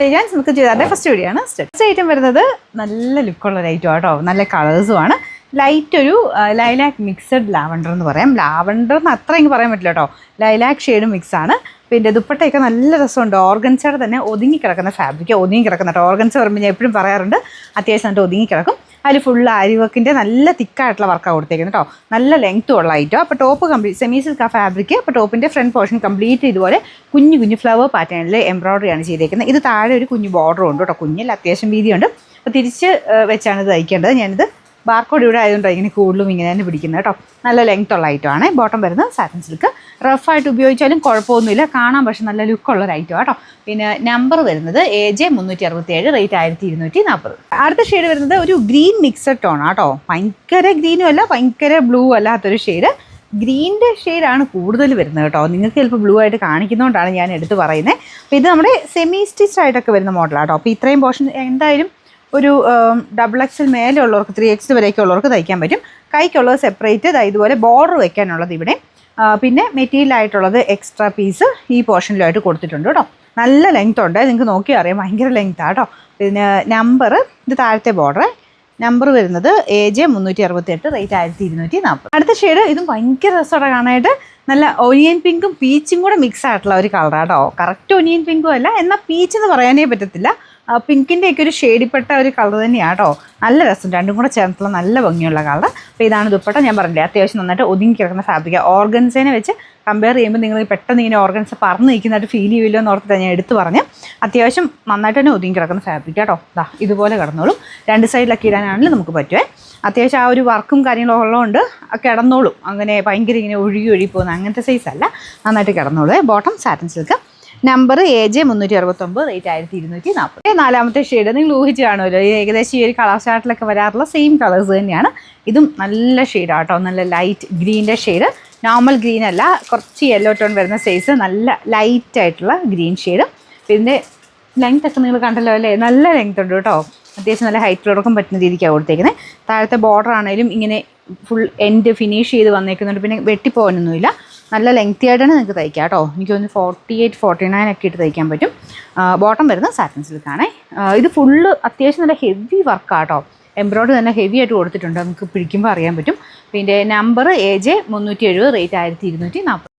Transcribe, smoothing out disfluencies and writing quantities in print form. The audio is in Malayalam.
നമുക്ക് ചെയ്താൽ ഫസ്റ്റ് വീഡിയോ ആണ്. ഫസ്റ്റ് ഐറ്റം വരുന്നത് നല്ല ലുക്കുള്ള ഒരു ഐറ്റം ആട്ടോ, നല്ല കളേഴ്സുമാണ്. ലൈറ്റ് ഒരു ലൈലാക്ക് മിക്സഡ് ലാവണ്ടർ എന്ന് പറയാം. ലാവണ്ടർ എന്ന് അത്ര എനിക്ക് പറയാൻ പറ്റില്ല കേട്ടോ, ലൈലാക്ക് ഷെയ്ഡ് മിക്സാണ്. പിന്നെ ദുപ്പട്ടയൊക്കെ നല്ല രസമുണ്ട്. ഓർഗൻസയുടെ തന്നെ ഒതുങ്ങി കിടക്കുന്ന ഫാബ്രിക്, ഒതുങ്ങി കിടക്കുന്ന കേട്ടോ. ഓർഗൻസ പറയുമ്പോൾ ഞാൻ എപ്പോഴും പറയാറുണ്ട്, അത്യാവശ്യം എന്നിട്ട് ഒതുങ്ങി കിടക്കും. അതിൽ ഫുൾ ആരിവർക്കിൻ്റെ നല്ല തിക്കായിട്ടുള്ള വർക്കാണ് കൊടുത്തേക്കുന്നത് കേട്ടോ. നല്ല ലെങ്ത്തും ഉള്ള ഐറ്റം. അപ്പോൾ ടോപ്പ് കംപ്ലീറ്റ് സെമി സിൽക്ക് ആ ഫാബ്രിക്. അപ്പോൾ ടോപ്പിൻ്റെ ഫ്രണ്ട് പോർഷൻ കംപ്ലീറ്റ് ഇതുപോലെ കുഞ്ഞു കുഞ്ഞു ഫ്ലവർ പാറ്റേണിൽ എംബ്രോയ്ഡറിയാണ് ചെയ്തേക്കുന്നത്. ഇത് താഴെ ഒരു കുഞ്ഞു ബോർഡറും ഉണ്ട് കേട്ടോ, കുഞ്ഞിൽ അത്യാവശ്യം വീതിയുണ്ട്. അപ്പോൾ തിരിച്ച് വെച്ചാണ് ഇത് തയ്ക്കേണ്ടത്. ഞാനിത് ബാർക്കോഡ് ഇവിടെ ആയതുകൊണ്ട് ഇങ്ങനെ കൂടുതലും ഇങ്ങനെ തന്നെ പിടിക്കുന്നത് കേട്ടോ. നല്ല ലെങ്ത് ഉള്ള ഐറ്റം ആണ്. ബോട്ടം വരുന്നത് സാറ്റിൻ സിൽക്ക്. റഫായിട്ട് ഉപയോഗിച്ചാലും കുഴപ്പമൊന്നുമില്ല, കാണാൻ പക്ഷേ നല്ല ലുക്കുള്ള ഒരു ഐറ്റം കേട്ടോ. പിന്നെ നമ്പർ വരുന്നത് AJ 367, റേറ്റ് 1240. അടുത്ത ഷെയ്ഡ് വരുന്നത് ഒരു ഗ്രീൻ മിക്സഡ് ടോൺ ആട്ടോ. ഭയങ്കര ഗ്രീനും അല്ല ഭയങ്കര ബ്ലൂ അല്ലാത്തൊരു ഷെയ്ഡ്. ഗ്രീനിൻ്റെ ഷെയ്ഡാണ് കൂടുതൽ വരുന്നത് കേട്ടോ. നിങ്ങൾക്ക് ചിലപ്പോൾ ബ്ലൂ ആയിട്ട് കാണിക്കുന്നതുകൊണ്ടാണ് ഞാൻ എടുത്ത് പറയുന്നത്. അപ്പോൾ ഇത് നമ്മുടെ സെമി സ്റ്റിച്ച് ആയിട്ടൊക്കെ വരുന്ന മോഡലാണ് കേട്ടോ. അപ്പോൾ ഇത്രയും പോർഷൻ എന്തായാലും ഒരു XXL മേലെ ഉള്ളവർക്ക് 3X വരെയൊക്കെ ഉള്ളവർക്ക് തയ്ക്കാൻ പറ്റും. കൈക്കുള്ളത് സെപ്പറേറ്റ്, ഇതുപോലെ ബോർഡർ വെക്കാനുള്ളത് ഇവിടെ. പിന്നെ മെറ്റീരിയൽ ആയിട്ടുള്ളത് എക്സ്ട്രാ പീസ് ഈ പോർഷനിലായിട്ട് കൊടുത്തിട്ടുണ്ട് കേട്ടോ. നല്ല ലെങ്ത് ഉണ്ട്, നിങ്ങൾക്ക് നോക്കി അറിയാം, ഭയങ്കര ലെങ്ത്താണ് കേട്ടോ. പിന്നെ നമ്പർ ഇത് താഴത്തെ ബോർഡർ. നമ്പർ വരുന്നത് AJ 368, റേറ്റ് 1240. അടുത്ത ഷെയ്ഡ് ഇതും ഭയങ്കര രസമാണ് കാണാനായിട്ട്. നല്ല ഒനിയൻ പിങ്കും പീച്ചും കൂടെ മിക്സ് ആയിട്ടുള്ള ഒരു കളറാണ് കേട്ടോ. കറക്റ്റ് ഒനിയൻ പിങ്കും അല്ല, എന്നാൽ പീച്ച് എന്ന് പറയാനേ പറ്റത്തില്ല. പിങ്കിൻ്റെയൊക്കെ ഒരു ഷെയ്ഡിൽപ്പെട്ട ഒരു കളർ തന്നെയാണ് കേട്ടോ. നല്ല രസം, രണ്ടും കൂടെ ചേർത്തുള്ള നല്ല ഭംഗിയുള്ള കളർ. അപ്പോൾ ഇതാണ് ദുപ്പട്ട. ഞാൻ പറഞ്ഞില്ലേ, അത്യാവശ്യം നന്നായിട്ട് ഒതുങ്ങി കിടക്കുന്ന ഫാബ്രിക്. ഓർഗൻസേനെ വെച്ച് കമ്പയർ ചെയ്യുമ്പോൾ നിങ്ങൾ പെട്ടെന്ന് ഇങ്ങനെ ഓർഗൻസ് പറന്ന് നിൽക്കുന്നതായിട്ട് ഫീൽ ചെയ്യുമല്ലോ എന്ന് ഓർത്തിട്ട് ഞാൻ എടുത്ത് പറഞ്ഞ്. അത്യാവശ്യം നന്നായിട്ട് തന്നെ ഒതുങ്ങി കിടക്കുന്ന ഫാബ്രിക് കേട്ടോ. ഇതുപോലെ കിടന്നോളും. രണ്ട് സൈഡിലൊക്കെ ഇടാനാണെങ്കിലും നമുക്ക് പറ്റുമേ. അത്യാവശ്യം ആ ഒരു വർക്കും കാര്യങ്ങളും ഉള്ളതുകൊണ്ട് കിടന്നോളും. അങ്ങനെ ഭയങ്കര ഇങ്ങനെ ഒഴുകി പോകുന്ന അങ്ങനത്തെ സൈസല്ല, നന്നായിട്ട് കിടന്നോളൂ. Bottom satin silk. Number AJ 369, rate 1240. നാലാമത്തെ ഷെയ്ഡ് നിങ്ങൾ ഊഹിച്ച് കാണുമല്ലോ, ഏകദേശം ഈ ഒരു കളർ ചാർട്ടിലൊക്കെ വരാറുള്ള സെയിം കളേഴ്സ് തന്നെയാണ്. ഇതും നല്ല ഷെയ്ഡാണ് കേട്ടോ, നല്ല ലൈറ്റ് ഗ്രീൻ്റെ ഷെയ്ഡ്. നോർമൽ ഗ്രീൻ അല്ല, കുറച്ച് യെല്ലോ ടോൺ വരുന്ന സൈസ്, നല്ല ലൈറ്റായിട്ടുള്ള ഗ്രീൻ ഷെയ്ഡ്. പിന്നെ ലെങ്ത് ഒക്കെ നിങ്ങൾ കണ്ടല്ലോ അല്ലേ, നല്ല ലെങ്ത് ഉണ്ട് കേട്ടോ. അത്യാവശ്യം നല്ല ഹൈറ്റിലോടൊക്കെ പറ്റുന്ന രീതിക്കാണ് കൊടുത്തേക്കുന്നത്. താഴത്തെ ബോർഡർ ആണെങ്കിലും ഇങ്ങനെ ഫുൾ എൻഡ് ഫിനിഷ് ചെയ്ത് വന്നേക്കുന്നുണ്ട്. പിന്നെ വെട്ടിപ്പോകാനൊന്നുമില്ല, നല്ല ലെങ്തി ആയിട്ടാണ് നിങ്ങൾക്ക് തയ്ക്കാം കേട്ടോ. എനിക്ക് തോന്നുന്നു 48, 49 ഒക്കെ ഇട്ട് തയ്ക്കാൻ പറ്റും. ബോട്ടം വരുന്നത് സാറ്റിൻ സിൽക്കാണ്. ഇത് ഫുള്ള് അത്യാവശ്യം നല്ല ഹെവി വർക്കാണ് കേട്ടോ. എംബ്രോയ്ഡറി തന്നെ ഹെവി ആയിട്ട് കൊടുത്തിട്ടുണ്ട്, നമുക്ക് പിടിക്കുമ്പോൾ അറിയാൻ പറ്റും. പിന്നെ നമ്പർ AJ 370, റേറ്റ് 1240.